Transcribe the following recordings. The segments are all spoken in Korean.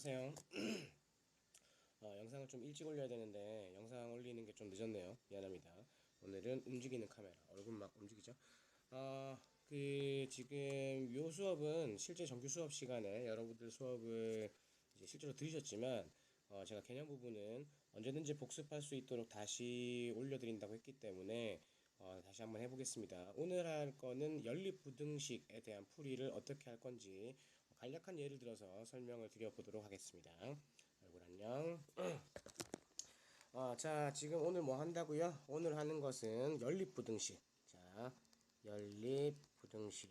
안녕하세요. 영상을 좀 일찍 올려야 되는데 영상 올리는 게 좀 늦었네요. 미안합니다. 오늘은 움직이는 카메라, 얼굴 막 움직이죠? 지금 요 수업은 실제 정규 수업 시간에 여러분들 수업을 이제 실제로 들으셨지만, 제가 개념 부분은 언제든지 복습할 수 있도록 다시 올려드린다고 했기 때문에 다시 한번 해보겠습니다. 오늘 할 거는 연립부등식에 대한 풀이를 어떻게 할 건지 간략한 예를 들어서 설명을 드려보도록 하겠습니다. 얼굴 안녕. 자, 지금 오늘 뭐 한다고요? 오늘 하는 것은 연립부등식. 자, 연립부등식.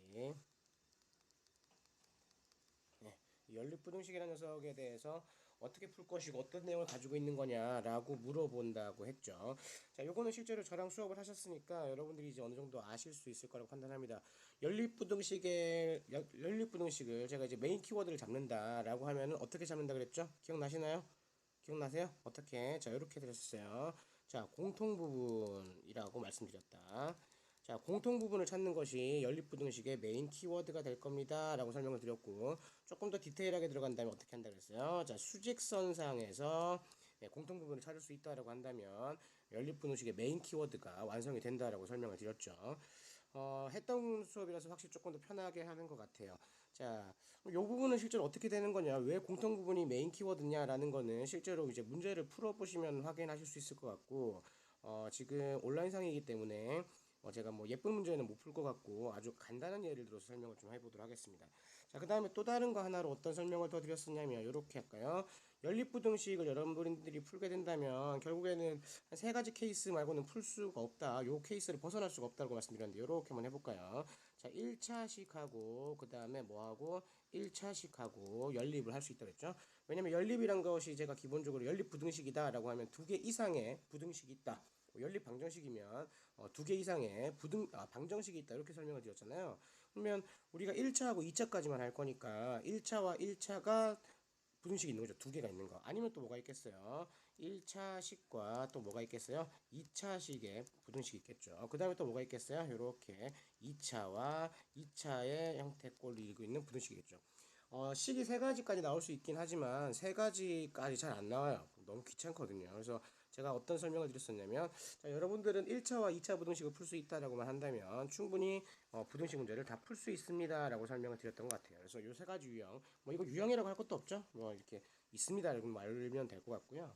네, 연립부등식이라는 녀석에 대해서 어떻게 풀 것이고 어떤 내용을 가지고 있는 거냐라고 물어본다고 했죠. 자, 요거는 실제로 저랑 수업을 하셨으니까 여러분들이 이제 어느 정도 아실 수 있을 거라고 판단합니다. 연립부등식을 제가 이제 메인 키워드를 잡는다라고 하면은 어떻게 잡는다 그랬죠? 기억나시나요? 기억나세요? 어떻게? 자, 이렇게 드렸었어요. 자, 공통부분이라고 말씀드렸다. 자, 공통부분을 찾는 것이 연립부등식의 메인 키워드가 될 겁니다. 라고 설명을 드렸고, 조금 더 디테일하게 들어간다면 어떻게 한다 그랬어요? 자, 수직선상에서 공통부분을 찾을 수 있다라고 한다면 연립부등식의 메인 키워드가 완성이 된다라고 설명을 드렸죠. 했던 수업이라서 확실히 조금 더 편하게 하는 것 같아요. 자, 이 부분은 실제로 어떻게 되는 거냐, 왜 공통 부분이 메인 키워드냐라는 거는 실제로 이제 문제를 풀어보시면 확인하실 수 있을 것 같고, 지금 온라인상이기 때문에 제가 뭐 예쁜 문제는 못 풀 것 같고 아주 간단한 예를 들어서 설명을 좀 해보도록 하겠습니다. 자, 그 다음에 또 다른 거 하나로 어떤 설명을 더 드렸었냐면 이렇게 할까요? 연립부등식을 여러분들이 풀게 된다면 결국에는 한 세 가지 케이스 말고는 풀 수가 없다. 요 케이스를 벗어날 수가 없다고 말씀드렸는데 이렇게 한번 해볼까요? 자, 1차식하고 그 다음에 뭐하고 1차식하고 연립을 할 수 있다고 했죠. 왜냐면 연립이란 것이 제가 기본적으로 연립부등식이다 라고 하면 두 개 이상의 부등식이 있다. 연립 방정식이면 두 개 이상의 방정식이 있다 이렇게 설명을 드렸잖아요. 그러면 우리가 1차하고 2차까지만 할 거니까 1차와 1차가 부등식이 있는 거죠. 두 개가 있는 거. 아니면 또 뭐가 있겠어요? 1차식과 또 뭐가 있겠어요? 2차식의 부등식이 있겠죠. 그 다음에 또 뭐가 있겠어요? 이렇게 2차와 2차의 형태꼴을 이루고 있는 부등식이겠죠. 식이 세 가지까지 나올 수 있긴 하지만 세 가지까지 잘 안 나와요. 너무 귀찮거든요. 그래서 제가 어떤 설명을 드렸었냐면, 자, 여러분들은 1차와 2차 부등식을 풀 수 있다라고만 한다면 충분히 부등식 문제를 다 풀 수 있습니다라고 설명을 드렸던 것 같아요. 그래서 요 세 가지 유형, 뭐 이거 유형이라고 할 것도 없죠. 뭐 이렇게 있습니다라고 말하면 될 것 같고요.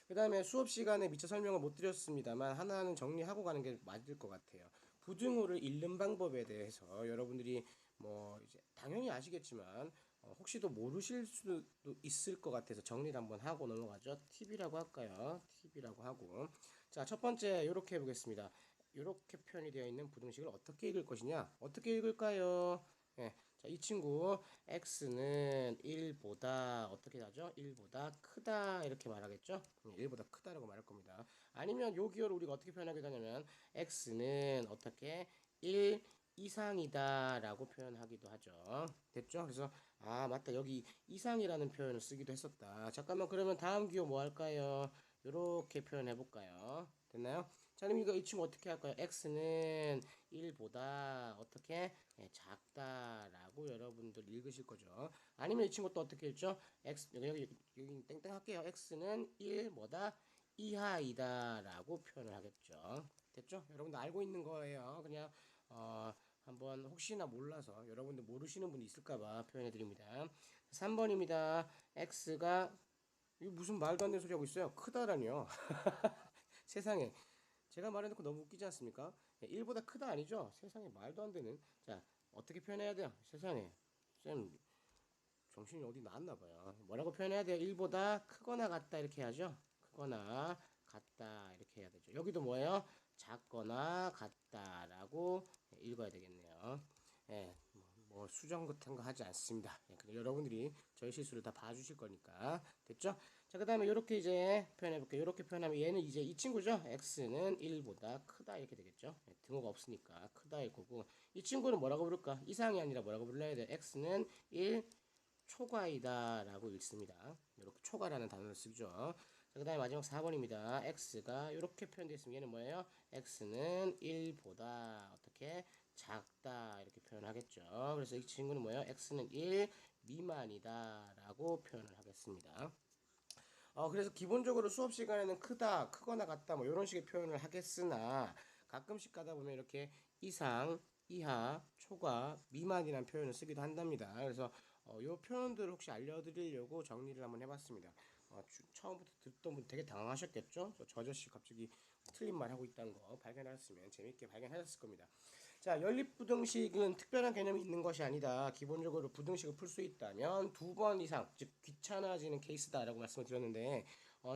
그 다음에 수업 시간에 미처 설명을 못 드렸습니다만 하나는 정리하고 가는 게 맞을 것 같아요. 부등호를 읽는 방법에 대해서 여러분들이 뭐 이제 당연히 아시겠지만 혹시도 모르실 수도 있을 것 같아서 정리를 한번 하고 넘어가죠. 팁이라고 할까요? 팁이라고 하고, 자, 첫 번째 이렇게 해보겠습니다. 이렇게 표현이 되어 있는 부등식을 어떻게 읽을 것이냐? 어떻게 읽을까요? 예. 자, 이 친구 x는 1보다 어떻게 하죠? 1보다 크다 이렇게 말하겠죠? 1보다 크다라고 말할 겁니다. 아니면 요 기호를 우리가 어떻게 표현하게 되냐면 x는 어떻게 1 이상이다 라고 표현하기도 하죠. 됐죠? 그래서 맞다, 여기 이상이라는 표현을 쓰기도 했었다. 잠깐만, 그러면 다음 기호 뭐 할까요? 요렇게 표현해 볼까요? 됐나요? 자, 그럼 이거 이 친구 어떻게 할까요? x는 1보다 어떻게 작다라고 여러분들 읽으실 거죠. 아니면 이 친구 또 어떻게 읽죠? x 여기 땡땡 할게요. x는 1 뭐다? 이하이다라고 표현을 하겠죠. 됐죠? 여러분들 알고 있는 거예요. 그냥 한번 혹시나 몰라서 여러분들 모르시는 분이 있을까봐 표현해 드립니다. 3번입니다. x가 이거 무슨 말도 안 되는 소리 하고 있어요. 크다라니요. 세상에. 제가 말해놓고 너무 웃기지 않습니까? 1보다 크다 아니죠? 세상에, 말도 안 되는. 자, 어떻게 표현해야 돼요? 세상에. 쌤, 정신이 어디 나왔나 봐요. 뭐라고 표현해야 돼요? 1보다 크거나 같다 이렇게 해야죠. 크거나 같다 이렇게 해야 되죠. 여기도 뭐예요? 작거나 같다라고 읽어야 되겠네요. 예, 뭐 수정 같은 거 하지 않습니다. 예, 근데 여러분들이 저희 실수를 다 봐주실 거니까. 됐죠? 자, 그 다음에 이렇게 이제 표현해 볼게요. 이렇게 표현하면 얘는 이제 이 친구죠. x는 1보다 크다 이렇게 되겠죠. 예, 등호가 없으니까 크다일 거고, 이 친구는 뭐라고 부를까? 이상이 아니라 뭐라고 불러야 돼? x는 1 초과이다 라고 읽습니다. 이렇게 초과라는 단어를 쓰죠. 자, 그 다음에 마지막 4번입니다. x가 이렇게 표현되어 있으면 얘는 뭐예요? x는 1보다 어떻게 작다 이렇게 표현하겠죠. 그래서 이 친구는 뭐예요? x는 1 미만이다 라고 표현을 하겠습니다. 그래서 기본적으로 수업 시간에는 크다, 크거나 같다, 뭐 이런 식의 표현을 하겠으나 가끔씩 가다 보면 이렇게 이상, 이하, 초과, 미만이라는 표현을 쓰기도 한답니다. 그래서 이 표현들을 혹시 알려드리려고 정리를 한번 해봤습니다. 처음부터 듣던 분 되게 당황하셨겠죠? 저 아저씨 갑자기 틀린 말 하고 있다는 거 발견하셨으면 재밌게 발견하셨을 겁니다. 자, 연립부등식은 특별한 개념이 있는 것이 아니다. 기본적으로 부등식을 풀 수 있다면 두 번 이상, 즉 귀찮아지는 케이스다라고 말씀을 드렸는데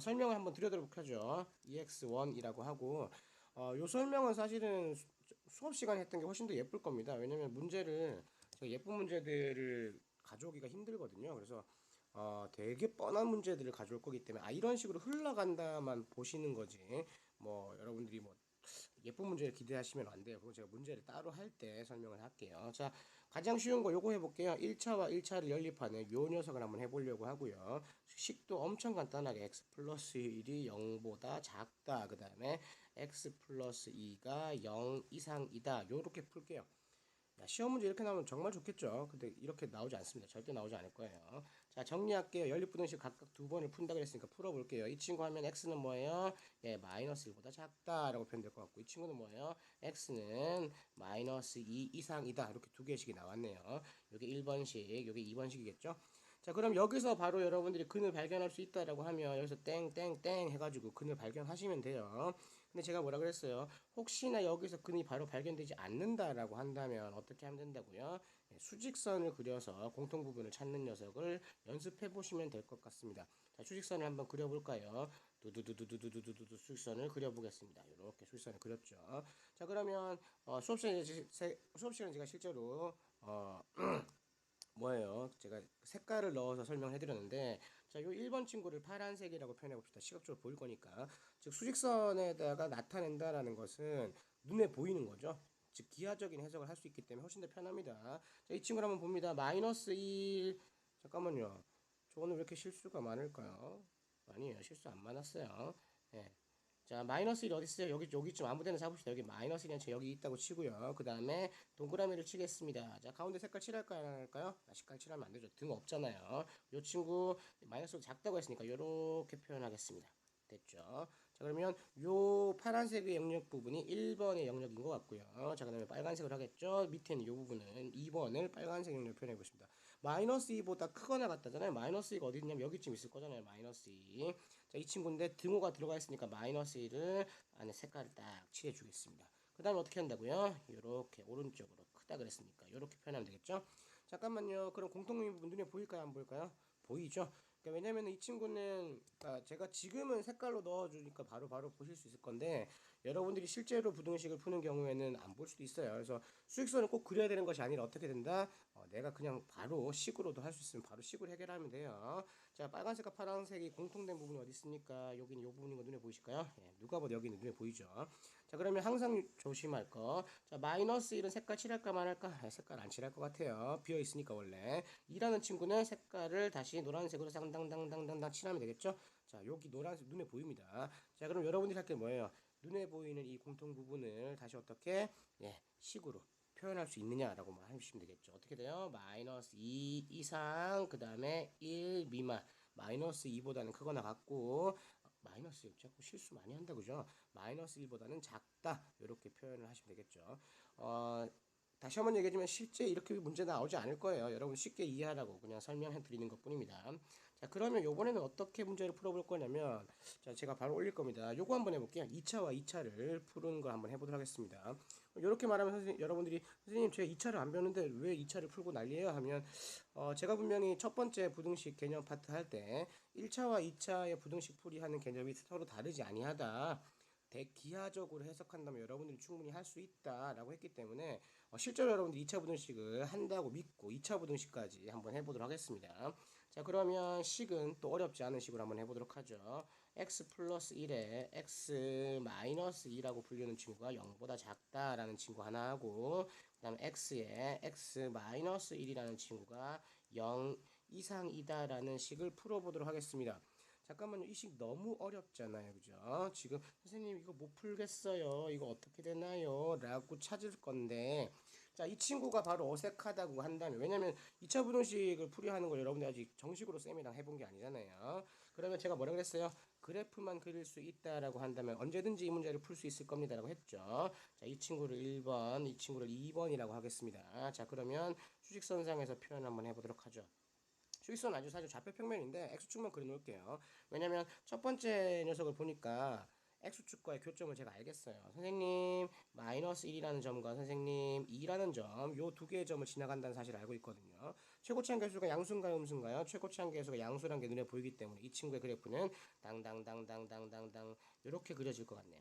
설명을 한번 드려보도록 하죠. EX1이라고 하고 요 설명은 사실은 수업 시간에 했던 게 훨씬 더 예쁠 겁니다. 왜냐면 문제를 제가 예쁜 문제들을 가져오기가 힘들거든요. 그래서 되게 뻔한 문제들을 가져올 거기 때문에 이런 식으로 흘러간다만 보시는 거지. 뭐 여러분들이 뭐 예쁜 문제를 기대하시면 안 돼요. 그거 제가 문제를 따로 할 때 설명을 할게요. 자, 가장 쉬운 거 요거 해볼게요. 1차와 1차를 연립하는 요 녀석을 한번 해보려고 하고요. 식도 엄청 간단하게 x 플러스 1이 0보다 작다. 그 다음에 x 플러스 2가 0 이상이다. 요렇게 풀게요. 시험 문제 이렇게 나오면 정말 좋겠죠. 근데 이렇게 나오지 않습니다. 절대 나오지 않을 거예요. 자, 정리할게요. 연립부등식 각각 두 번을 푼다 그랬으니까 풀어볼게요. 이 친구 하면 x는 뭐예요? 예, 마이너스 1보다 작다라고 표현될 것 같고, 이 친구는 뭐예요? x는 마이너스 2 이상이다. 이렇게 두 개씩이 나왔네요. 요게 1번식, 요게 2번식이겠죠? 자, 그럼 여기서 바로 여러분들이 근을 발견할 수 있다라고 하면 여기서 땡땡땡 해가지고 근을 발견하시면 돼요. 근데 제가 뭐라 그랬어요? 혹시나 여기서 근이 바로 발견되지 않는다라고 한다면 어떻게 하면 된다고요? 수직선을 그려서 공통 부분을 찾는 녀석을 연습해 보시면 될 것 같습니다. 자, 수직선을 한번 그려볼까요? 두두두두두두두두 수직선을 그려보겠습니다. 이렇게 수직선을 그렸죠. 자, 그러면 수업 시간에 제가 실제로 뭐예요? 제가 색깔을 넣어서 설명해 드렸는데, 자, 요 1번 친구를 파란색이라고 표현해 봅시다. 시각적으로 보일 거니까. 즉, 수직선에다가 나타낸다라는 것은 눈에 보이는 거죠. 즉, 기하적인 해석을 할 수 있기 때문에 훨씬 더 편합니다. 자, 이 친구를 한번 봅니다. 마이너스 1, 잠깐만요. 저 오늘 왜 이렇게 실수가 많을까요? 아니에요. 실수 안 많았어요. 예. 자, 마이너스 1 어디 있어요? 여기쯤 아무 데나 잡읍시다. 여기 마이너스 1이 여기 있다고 치고요. 그 다음에 동그라미를 치겠습니다. 자, 가운데 색깔 칠할까요? 안 할까요? 색깔 칠하면 안 되죠. 등 없잖아요. 요 친구 마이너스 작다고 했으니까 요렇게 표현하겠습니다. 됐죠? 자, 그러면 요 파란색의 영역 부분이 1번의 영역인 것 같고요. 자, 그 다음에 빨간색을 하겠죠? 밑에 있는 요 부분은 2번을 빨간색 영역 표현해 보겠습니다. 마이너스 2보다 크거나 같다잖아요. 마이너스 2가 어디 있냐면 여기쯤 있을 거잖아요. 마이너스 2. 자, 이 친구인데 등호가 들어가 있으니까 마이너스 1을 안에 색깔을 딱 칠해 주겠습니다. 그 다음에 어떻게 한다고요? 이렇게 오른쪽으로 크다 그랬으니까 이렇게 표현하면 되겠죠? 잠깐만요. 그럼 공통점 부분 눈에 보일까요? 안 보일까요? 보이죠? 그러니까 왜냐면 이 친구는 제가 지금은 색깔로 넣어주니까 바로 보실 수 있을 건데 여러분들이 실제로 부등식을 푸는 경우에는 안 볼 수도 있어요. 그래서 수직선을 꼭 그려야 되는 것이 아니라 어떻게 된다? 내가 그냥 바로 식으로도 할 수 있으면 바로 식으로 해결하면 돼요. 자, 빨간색과 파란색이 공통된 부분이 어디 있습니까? 여기는 이 부분인 거 눈에 보이실까요? 예, 누가 봐도 여기는 눈에 보이죠. 자, 그러면 항상 조심할 거. 자, 마이너스 1은 색깔 칠할까 말할까? 색깔 안 칠할 것 같아요. 비어 있으니까 원래. 2라는 친구는 색깔을 다시 노란색으로 당당당당당당 칠하면 되겠죠? 자, 여기 노란색 눈에 보입니다. 자, 그럼 여러분들이 할 게 뭐예요? 눈에 보이는 이 공통 부분을 다시 어떻게 식으로 표현할 수 있느냐라고 하시면 되겠죠. 어떻게 돼요? 마이너스 2 이상, 그 다음에 1 미만. 마이너스 2보다는 크거나 같고, 마이너스 1 자꾸 실수 많이 한다 그죠? 마이너스 1보다는 작다. 이렇게 표현을 하시면 되겠죠. 다시 한번 얘기해주면 실제 이렇게 문제 나오지 않을 거예요. 여러분 쉽게 이해하라고 그냥 설명해 드리는 것 뿐입니다. 자, 그러면 요번에는 어떻게 문제를 풀어볼 거냐면, 자, 제가 바로 올릴 겁니다. 요거 한번 해볼게요. 2차와 2차를 푸는 걸 한번 해보도록 하겠습니다. 이렇게 말하면 여러분들이 선생님 제가 2차를 안 배웠는데 왜 2차를 풀고 난리예요? 하면 제가 분명히 첫 번째 부등식 개념 파트 할 때 1차와 2차의 부등식 풀이하는 개념이 서로 다르지 아니하다. 대기하적으로 해석한다면 여러분들이 충분히 할 수 있다라고 했기 때문에 실제로 여러분들이 2차 부등식을 한다고 믿고 2차 부등식까지 한번 해보도록 하겠습니다. 자, 그러면 식은 또 어렵지 않은 식으로 한번 해보도록 하죠. x 플러스 1에 x 마이너스 2라고 불리는 친구가 0보다 작다라는 친구 하나 하고 그 다음에 x에 x 마이너스 1이라는 친구가 0 이상이다라는 식을 풀어보도록 하겠습니다. 잠깐만요. 이 식 너무 어렵잖아요. 그죠? 지금 선생님 이거 못 풀겠어요. 이거 어떻게 되나요? 라고 찾을 건데 자, 이 친구가 바로 어색하다고 한다면, 왜냐면 2차 부등식을 풀이하는 걸 여러분들 아직 정식으로 쌤이랑 해본 게 아니잖아요. 그러면 제가 뭐라 그랬어요? 그래프만 그릴 수 있다라고 한다면 언제든지 이 문제를 풀 수 있을 겁니다라고 했죠. 자, 이 친구를 1번, 이 친구를 2번이라고 하겠습니다. 자, 그러면 수직선상에서 표현 한번 해보도록 하죠. 수직선 아주 사실 좌표 평면인데 x축만 그려놓을게요. 왜냐면 첫 번째 녀석을 보니까 x축과의 교점을 제가 알겠어요. 선생님 마이너스 1이라는 점과 선생님 2라는 점, 요 두 개의 점을 지나간다는 사실을 알고 있거든요. 최고치 한계수가 양수인가요, 음수인가요? 최고치 한계수가 양수라는 게 눈에 보이기 때문에 이 친구의 그래프는 당당당당당당당 이렇게 그려질 것 같네요.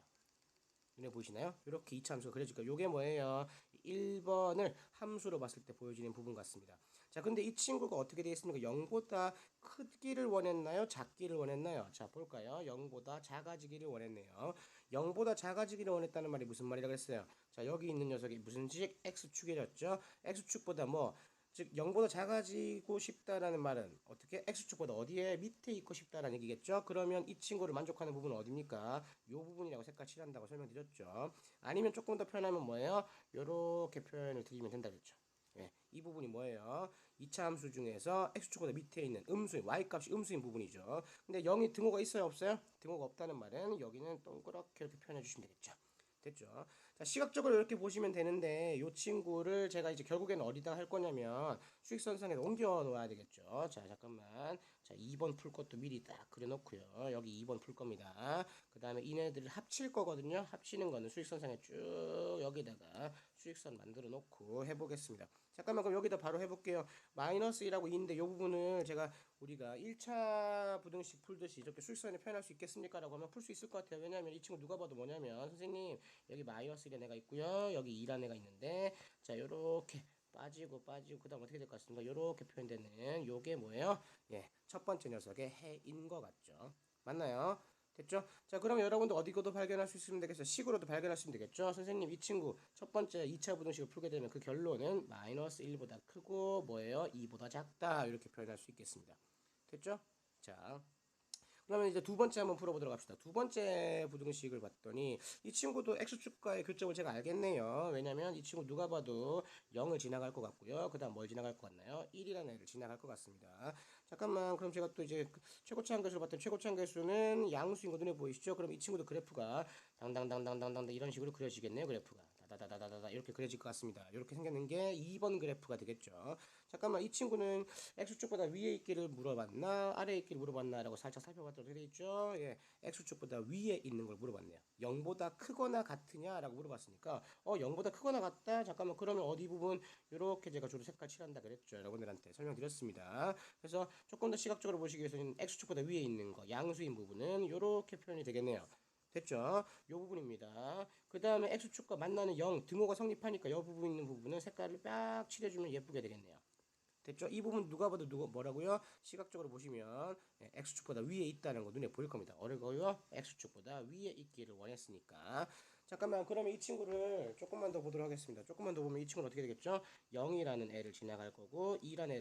눈에 보이시나요? 이렇게 이차 함수가 그려질 거예요. 요게 뭐예요? 1번을 함수로 봤을 때 보여지는 부분 같습니다. 자, 근데 이 친구가 어떻게 되어 있습니까? 0보다 크기를 원했나요? 작기를 원했나요? 자, 볼까요? 0보다 작아지기를 원했네요. 0보다 작아지기를 원했다는 말이 무슨 말이라고 했어요? 자, 여기 있는 녀석이 무슨 식? x축이었죠? x축보다 뭐 즉 0보다 작아지고 싶다라는 말은 어떻게 x축보다 어디에 밑에 있고 싶다라는 얘기겠죠. 그러면 이 친구를 만족하는 부분은 어디입니까? 요 부분이라고 색깔 칠한다고 설명드렸죠. 아니면 조금 더 표현하면 뭐예요? 요렇게 표현을 드리면 된다 그랬죠. 예, 이 부분이 뭐예요? 2차 함수 중에서 x축보다 밑에 있는 음수인 y값이 음수인 부분이죠. 근데 0이 등호가 있어요, 없어요? 등호가 없다는 말은 여기는 동그랗게 이렇게 표현해 주시면 되겠죠. 됐죠? 자, 시각적으로 이렇게 보시면 되는데 이 친구를 제가 이제 결국에는 어디다 할 거냐면 수익선상에 옮겨 놓아야 되겠죠. 자, 잠깐만. 자, 2번 풀 것도 미리 딱 그려 놓고요. 여기 2번 풀 겁니다. 그 다음에 이네들을 합칠 거거든요. 합치는 거는 수익선상에 쭉 여기다가 수익선 만들어 놓고 해보겠습니다. 잠깐만, 그럼 여기다 바로 해볼게요. 마이너스 1하고 2인데 이 부분을 제가 우리가 1차 부등식 풀듯이 이렇게 수익선에 표현할 수 있겠습니까? 라고 하면 풀 수 있을 것 같아요. 왜냐하면 이 친구 누가 봐도 뭐냐면 선생님 여기 마이너스 1의 애가 있고요. 여기 2라는 애가 있는데 자, 요렇게 빠지고 그 다음 어떻게 될 것 같습니까? 요렇게 표현되는 요게 뭐예요? 예, 첫 번째 녀석의 해인 것 같죠. 맞나요? 됐죠? 자, 그럼 여러분도 어디고도 발견할 수 있으면 되겠어요. 식으로도 발견하시면 되겠죠? 선생님, 이 친구 첫 번째 2차 부등식을 풀게 되면 그 결론은 마이너스 1보다 크고 뭐예요? 2보다 작다. 이렇게 표현할 수 있겠습니다. 됐죠? 자, 그러면 이제 두 번째 한번 풀어보도록 합시다. 두 번째 부등식을 봤더니 이 친구도 x축과의 교점을 제가 알겠네요. 왜냐면 이 친구 누가 봐도 0을 지나갈 것 같고요. 그 다음 뭘 지나갈 것 같나요? 1이라는 애를 지나갈 것 같습니다. 잠깐만, 그럼 제가 또 이제 최고치 한계수를 봤더니 최고치 한계수는 양수인 거 눈에 보이시죠? 그럼 이 친구도 그래프가 당당당당당당 이런 식으로 그려지겠네요. 그래프가 다다다다다다 이렇게 그려질 것 같습니다. 이렇게 생겼는 게 2번 그래프가 되겠죠. 잠깐만, 이 친구는 x축보다 위에 있기를 물어봤나 아래에 있기를 물어봤나 라고 살짝 살펴봤더니 어떻게 있죠? 예, x축보다 위에 있는 걸 물어봤네요. 0보다 크거나 같으냐 라고 물어봤으니까 0보다 크거나 같다? 잠깐만, 그러면 어디 부분 이렇게 제가 주로 색깔 칠한다 그랬죠. 여러분들한테 설명드렸습니다. 그래서 조금 더 시각적으로 보시기 위해서는 x축보다 위에 있는 거 양수인 부분은 이렇게 표현이 되겠네요. 됐죠? 요 부분입니다. 그 다음에 x축과 만나는 0 등호가 성립하니까 요 부분 있는 부분은 색깔을 빡 칠해주면 예쁘게 되겠네요. 됐죠? 이 부분 누가 봐도 누가 뭐라고요? 시각적으로 보시면 x축보다 위에 있다는 거 눈에 보일 겁니다. 어려고요? x축보다 위에 있기를 원했으니까. 잠깐만, 그러면 이 친구를 조금만 더 보도록 하겠습니다. 조금만 더 보면 이 친구는 어떻게 되겠죠? 0이라는 애를 지나갈 거고 1이라는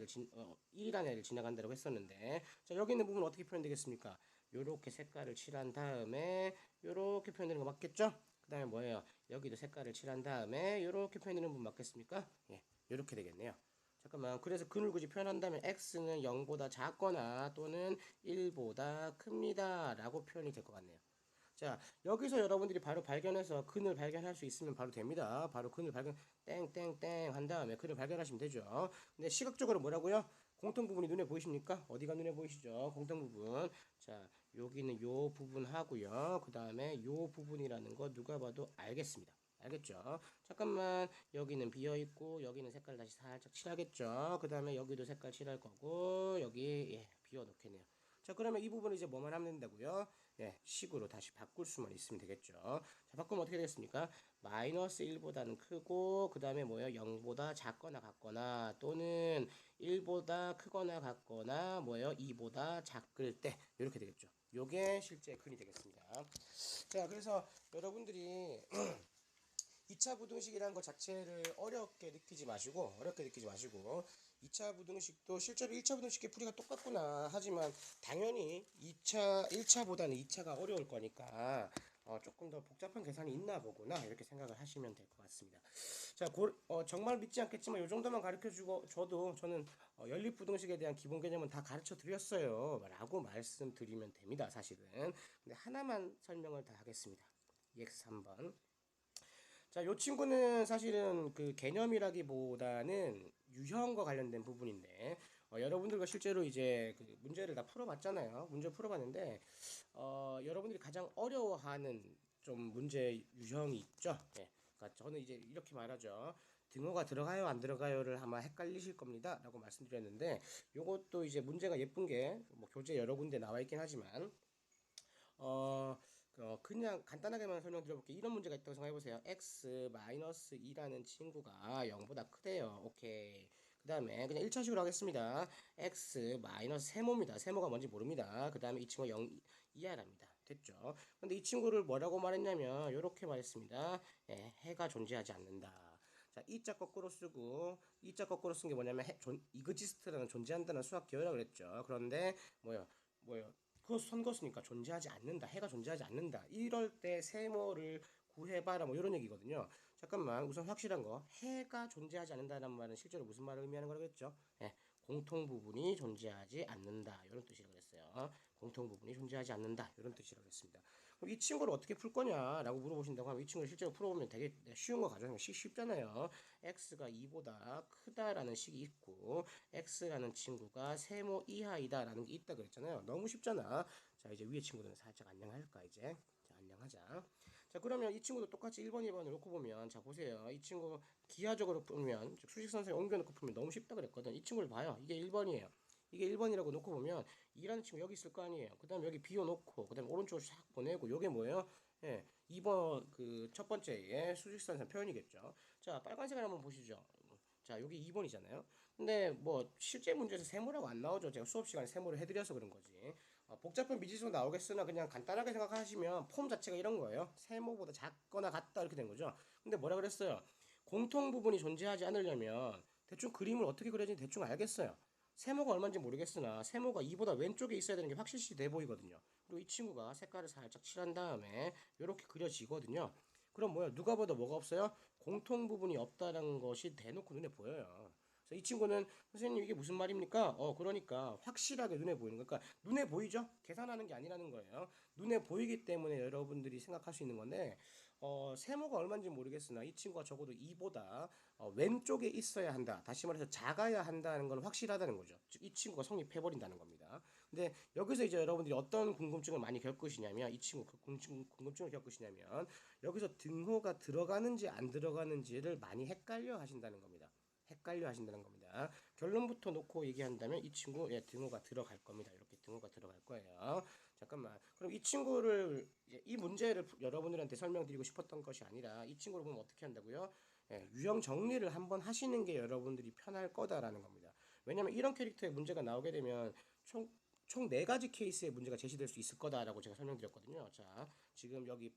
애를 지나간다고 했었는데 자, 여기 있는 부분 어떻게 표현되겠습니까? 요렇게 색깔을 칠한 다음에 요렇게 표현되는 거 맞겠죠? 그 다음에 뭐예요? 여기도 색깔을 칠한 다음에 요렇게 표현되는 부분 맞겠습니까? 예, 요렇게 되겠네요. 잠깐만, 그래서 근을 굳이 표현한다면 x는 0보다 작거나 또는 1보다 큽니다 라고 표현이 될 것 같네요. 자, 여기서 여러분들이 바로 발견해서 근을 발견할 수 있으면 바로 됩니다. 바로 근을 발견 땡땡땡 한 다음에 근을 발견하시면 되죠. 근데 시각적으로 뭐라고요? 공통 부분이 눈에 보이십니까? 어디가 눈에 보이시죠? 공통 부분. 자, 여기는 요 부분 하고요. 그 다음에 요 부분이라는 거 누가 봐도 알겠습니다. 알겠죠? 잠깐만, 여기는 비어 있고 여기는 색깔 다시 살짝 칠하겠죠? 그 다음에 여기도 색깔 칠할 거고 여기 예, 비워 놓겠네요. 자, 그러면 이 부분을 이제 뭐만 하면 된다고요? 예, 식으로 다시 바꿀 수만 있으면 되겠죠. 자, 바꾸면 어떻게 되겠습니까? 마이너스 1보다는 크고 그 다음에 뭐예요? 0보다 작거나 같거나 또는 1보다 크거나 같거나 뭐예요? 2보다 작을 때 이렇게 되겠죠. 요게 실제 근이 되겠습니다. 자, 그래서 여러분들이 2차 부등식이라는 것 자체를 어렵게 느끼지 마시고 2차 부등식도 실제로 1차 부등식의 풀이가 똑같구나 하지만 당연히 1차보다는 2차가 어려울 거니까 조금 더 복잡한 계산이 있나 보구나 이렇게 생각을 하시면 될 것 같습니다. 자, 정말 믿지 않겠지만 이 정도만 가르쳐주고 저는 연립부등식에 대한 기본 개념은 다 가르쳐 드렸어요 라고 말씀드리면 됩니다 사실은. 근데 하나만 설명을 다 하겠습니다. EX 3번. 자, 요 친구는 사실은 그 개념이라기보다는 유형과 관련된 부분인데 여러분들과 실제로 이제 그 문제를 다 풀어봤잖아요. 문제 풀어봤는데 여러분들이 가장 어려워하는 좀 문제 유형이 있죠. 예. 그러니까 저는 이제 이렇게 말하죠. 등호가 들어가요, 안 들어가요를 아마 헷갈리실 겁니다. 라고 말씀드렸는데 요것도 이제 문제가 예쁜 게 뭐 교재 여러 군데 나와 있긴 하지만 어, 그냥 간단하게만 설명드려볼게요. 이런 문제가 있다고 생각해보세요. x 2라는 친구가 0보다 크대요. 오케이. 그 다음에 그냥 1차식으로 하겠습니다. x 세모입니다. 세모가 뭔지 모릅니다. 그 다음에 이 친구가 0 이하랍니다. 됐죠? 근데 이 친구를 뭐라고 말했냐면 이렇게 말했습니다. 예, 해가 존재하지 않는다. 자, 이자 거꾸로 쓰고 이자 거꾸로 쓴 게 뭐냐면 이그지스트라는 존재한다는 수학 기호라 그랬죠. 그런데 뭐요? 그 선거수니까 존재하지 않는다. 해가 존재하지 않는다. 이럴 때 세모를 구해봐라. 뭐 이런 얘기거든요. 잠깐만 우선 확실한 거 해가 존재하지 않는다는 말은 실제로 무슨 말을 의미하는 거겠죠? 예, 공통 부분이 존재하지 않는다. 이런 뜻이라고 그랬어요. 공통 부분이 존재하지 않는다. 이런 뜻이라고 그랬습니다. 그럼 이 친구를 어떻게 풀 거냐라고 물어보신다고 하면 이 친구를 실제로 풀어보면 되게 쉬운 거 가져오면 쉽잖아요. x가 2보다 크다라는 식이 있고 x라는 친구가 세모 이하이다라는 게 있다 그랬잖아요. 너무 쉽잖아. 자, 이제 위에 친구들은 살짝 안녕할까 이제. 자, 안녕하자. 자, 그러면 이 친구도 똑같이 1번, 2번을 놓고 보면 자, 보세요. 이 친구 기하적으로 풀면 수직 선상에 옮겨놓고 풀면 너무 쉽다 그랬거든. 이 친구를 봐요. 이게 1번이에요. 이게 1번이라고 놓고 보면 2라는 친구 여기 있을 거 아니에요. 그 다음에 여기 비워놓고 그 다음에 오른쪽으로 싹 보내고 요게 뭐예요? 예, 2번 그 첫 번째의 수직선상 표현이겠죠. 자, 빨간색을 한번 보시죠. 자, 여기 2번이잖아요. 근데 뭐 실제 문제에서 세모라고 안 나오죠. 제가 수업 시간에 세모를 해드려서 그런 거지. 복잡한 미지수 나오겠으나 그냥 간단하게 생각하시면 폼 자체가 이런 거예요. 세모보다 작거나 같다 이렇게 된 거죠. 근데 뭐라 그랬어요? 공통 부분이 존재하지 않으려면 대충 그림을 어떻게 그려야지 대충 알겠어요. 세모가 얼마인지 모르겠으나 세모가 2보다 왼쪽에 있어야 되는 게 확실시 돼 보이거든요. 그리고 이 친구가 색깔을 살짝 칠한 다음에 이렇게 그려지거든요. 그럼 뭐야? 누가 봐도 뭐가 없어요? 공통 부분이 없다는 것이 대놓고 눈에 보여요. 그래서 이 친구는 선생님 이게 무슨 말입니까? 그러니까 확실하게 눈에 보이는 거. 그러니까 눈에 보이죠? 계산하는 게 아니라는 거예요. 눈에 보이기 때문에 여러분들이 생각할 수 있는 건데 세모가 얼마인지 모르겠으나 이 친구가 적어도 2보다 왼쪽에 있어야 한다. 다시 말해서 작아야 한다는 건 확실하다는 거죠. 즉 이 친구가 성립해버린다는 겁니다. 근데 여기서 이제 여러분들이 어떤 궁금증을 많이 겪으시냐면 이 친구 궁금증을 겪으시냐면 여기서 등호가 들어가는지 안 들어가는지를 많이 헷갈려 하신다는 겁니다. 헷갈려 하신다는 겁니다. 결론부터 놓고 얘기한다면 이 친구 등호가 들어갈 겁니다. 이렇게 등호가 들어갈 거예요. 잠깐만. 그럼 이 친구를 이 문제를 여러분들한테 설명드리고 싶었던 것이 아니라 이 친구를 보면 어떻게 한다고요? 유형 정리를 한번 하시는 게 여러분들이 편할 거다라는 겁니다. 왜냐면 이런 캐릭터의 문제가 나오게 되면 총 4가지 케이스의 문제가 제시될 수 있을 거다라고 제가 설명드렸거든요. 자, 지금 여기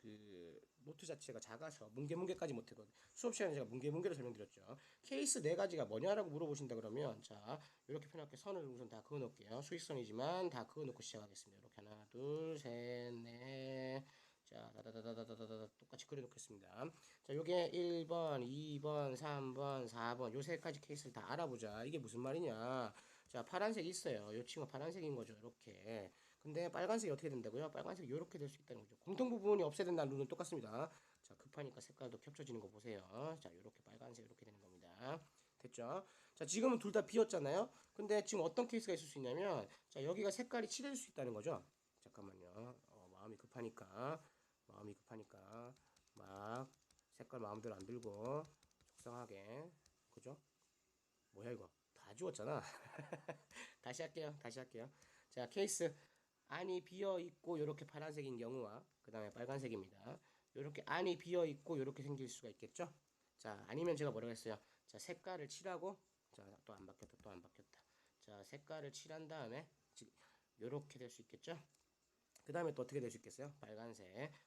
그 노트 자체가 작아서 뭉게뭉게까지 못해도 수업 시간에 제가 뭉게뭉게를 설명드렸죠. 케이스 4가지가 뭐냐라고 물어보신다 그러면 자 이렇게 편하게 선을 우선 다 그어 놓을게요. 수직선이지만 다 그어 놓고 시작하겠습니다. 이렇게 하나 둘셋넷 자 다다다다다다다 똑같이 그려 놓겠습니다. 자 요게 1번 2번 3번 4번 요 3가지 케이스를 다 알아보자. 이게 무슨 말이냐. 자 파란색 있어요. 요 친구가 파란색인 거죠. 이렇게 근데 빨간색이 어떻게 된다고요? 빨간색이 이렇게 될 수 있다는 거죠. 공통 부분이 없애야 된다는 룰은 똑같습니다. 자, 급하니까 색깔도 겹쳐지는 거 보세요. 자, 이렇게 빨간색 이렇게 되는 겁니다. 됐죠? 자, 지금은 둘 다 비었잖아요. 근데 지금 어떤 케이스가 있을 수 있냐면, 자, 여기가 색깔이 칠해질 수 있다는 거죠. 잠깐만요. 마음이 급하니까 막 색깔 마음대로 안 들고 속상하게, 그죠? 뭐야 이거? 다 지웠잖아. 다시 할게요. 자, 케이스 안이 비어 있고 이렇게 파란색인 경우와 그 다음에 빨간색입니다. 이렇게 안이 비어 있고 이렇게 생길 수가 있겠죠. 자, 아니면 제가 뭐라고 했어요? 자, 색깔을 칠하고 자, 또 안 바뀌었다. 또 안 바뀌었다. 자, 색깔을 칠한 다음에 이렇게 될 수 있겠죠. 그 다음에 또 어떻게 될 수 있겠어요?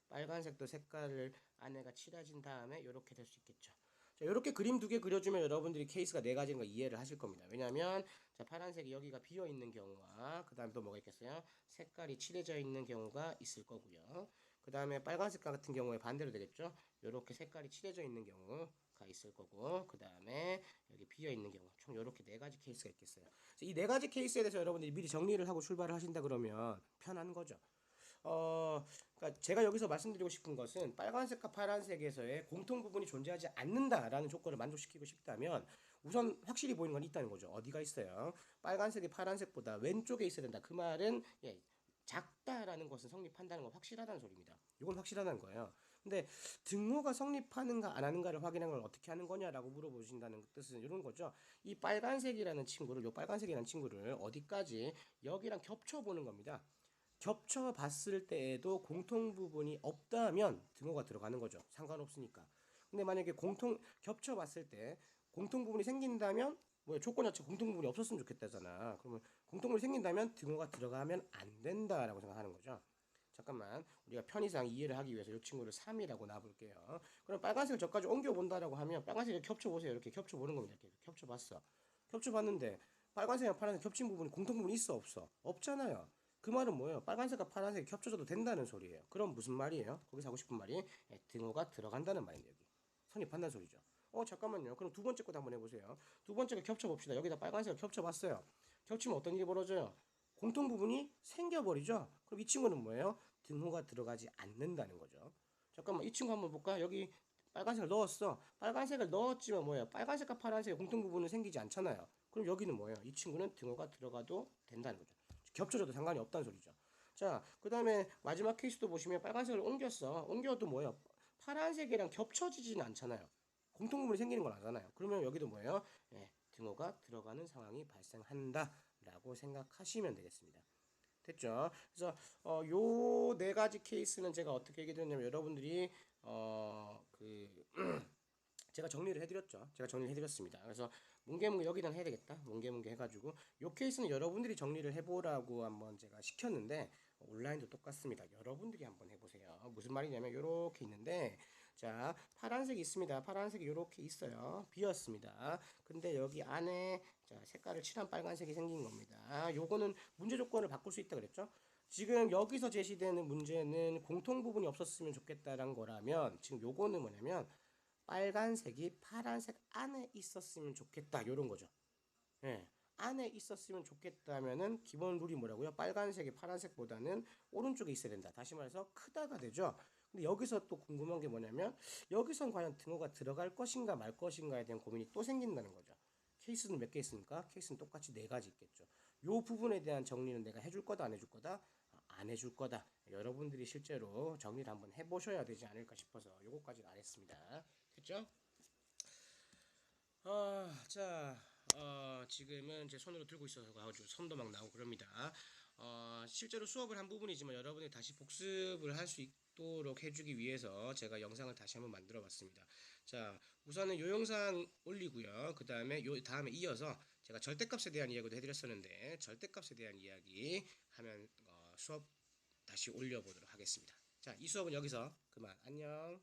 빨간색도 색깔을 안에가 칠해진 다음에 이렇게 될 수 있겠죠. 자, 이렇게 그림 두 개 그려주면 여러분들이 케이스가 네 가지인 거 이해를 하실 겁니다. 왜냐하면 자, 파란색이 여기가 비어 있는 경우와 그 다음에 또 뭐가 있겠어요? 색깔이 칠해져 있는 경우가 있을 거고요. 그 다음에 빨간색 같은 경우에 반대로 되겠죠? 이렇게 색깔이 칠해져 있는 경우가 있을 거고, 그 다음에 여기 비어 있는 경우, 총 이렇게 네 가지 케이스가 있겠어요. 이 네 가지 케이스에 대해서 여러분들이 미리 정리를 하고 출발을 하신다 그러면 편한 거죠. 그러니까 제가 여기서 말씀드리고 싶은 것은 빨간색과 파란색에서의 공통 부분이 존재하지 않는다라는 조건을 만족시키고 싶다면 우선 확실히 보이는 건 있다는 거죠. 어디가 있어요? 빨간색이 파란색보다 왼쪽에 있어야 된다. 그 말은 작다라는 것은 성립한다는 건 확실하다는 소리입니다. 이건 확실하다는 거예요. 근데 등호가 성립하는가 안 하는가를 확인하는 걸 어떻게 하는 거냐라고 물어보신다는 뜻은 이런 거죠. 이 빨간색이라는 친구를, 요 빨간색이라는 친구를 어디까지 여기랑 겹쳐 보는 겁니다. 겹쳐 봤을 때에도 공통 부분이 없다면 등호가 들어가는 거죠. 상관없으니까. 근데 만약에 겹쳐 봤을 때 공통 부분이 생긴다면 뭐 조건 자체 공통 부분이 없었으면 좋겠다잖아. 그러면 공통 부분이 생긴다면 등호가 들어가면 안 된다라고 생각하는 거죠. 잠깐만, 우리가 편의상 이해를 하기 위해서 이 친구를 3이라고 놔볼게요. 그럼 빨간색을 저까지 옮겨 본다라고 하면 빨간색을 겹쳐 보세요. 이렇게 겹쳐 보는 겁니다. 이렇게 겹쳐 봤어. 겹쳐 봤는데 빨간색이랑 파란색 겹친 부분이 공통 부분이 있어 없어? 없잖아요. 그 말은 뭐예요? 빨간색과 파란색이 겹쳐져도 된다는 소리예요. 그럼 무슨 말이에요? 거기서 하고 싶은 말이 등호가 들어간다는 말인데 여기 성립한다는 소리죠. 잠깐만요. 그럼 두 번째 것도 한번 해보세요. 두 번째가 겹쳐봅시다. 여기다 빨간색을 겹쳐봤어요. 겹치면 어떤 일이 벌어져요? 공통 부분이 생겨버리죠. 그럼 이 친구는 뭐예요? 등호가 들어가지 않는다는 거죠. 잠깐만 이 친구 한번 볼까? 여기 빨간색을 넣었어. 빨간색을 넣었지만 뭐예요? 빨간색과 파란색의 공통 부분은 생기지 않잖아요. 그럼 여기는 뭐예요? 이 친구는 등호가 들어가도 된다는 거죠. 겹쳐져도 상관이 없다는 소리죠. 자, 그 다음에 마지막 케이스도 보시면 빨간색을 옮겼어. 옮겨도 뭐예요? 파란색이랑 겹쳐지지는 않잖아요. 공통부분이 생기는 건 아니잖아요. 그러면 여기도 뭐예요? 등호가 들어가는 상황이 발생한다라고 생각하시면 되겠습니다. 됐죠? 그래서 요 네 가지 케이스는 제가 어떻게 얘기 드렸냐면 여러분들이 그 제가 정리를 해드렸죠. 제가 정리를 해드렸습니다. 그래서 뭉게뭉게 여기다 해야 되겠다. 뭉게뭉게 해가지고 요 케이스는 여러분들이 정리를 해보라고 한번 제가 시켰는데 온라인도 똑같습니다. 여러분들이 한번 해보세요. 무슨 말이냐면 요렇게 있는데 자 파란색이 있습니다. 파란색이 요렇게 있어요. 비었습니다. 근데 여기 안에 자 색깔을 칠한 빨간색이 생긴 겁니다. 요거는 문제 조건을 바꿀 수 있다 그랬죠. 지금 여기서 제시되는 문제는 공통 부분이 없었으면 좋겠다라는 거라면 지금 요거는 뭐냐면 빨간색이 파란색 안에 있었으면 좋겠다 요런 거죠. 예. 안에 있었으면 좋겠다면은 기본 룰이 뭐라고요? 빨간색이 파란색보다는 오른쪽에 있어야 된다. 다시 말해서 크다가 되죠. 근데 여기서 또 궁금한 게 뭐냐면 여기선 과연 등호가 들어갈 것인가 말 것인가에 대한 고민이 또 생긴다는 거죠. 케이스는 몇 개 있습니까? 케이스는 똑같이 네 가지 있겠죠. 요 부분에 대한 정리는 내가 해줄 거다 안 해줄 거다? 안 해줄 거다. 여러분들이 실제로 정리를 한번 해보셔야 되지 않을까 싶어서 요거까지는 안 했습니다. 됐죠? 자, 지금은 제 손으로 들고 있어서 아주 손도 막 나오고 그럽니다. 실제로 수업을 한 부분이지만 여러분이 다시 복습을 할 수 있도록 해주기 위해서 제가 영상을 다시 한번 만들어 봤습니다. 자, 우선은 요 영상 올리고요. 그 다음에 다음에 이어서 제가 절대값에 대한 이야기도 해드렸었는데 절대값에 대한 이야기 하면 수업 다시 올려보도록 하겠습니다. 자, 이 수업은 여기서 그만. 안녕.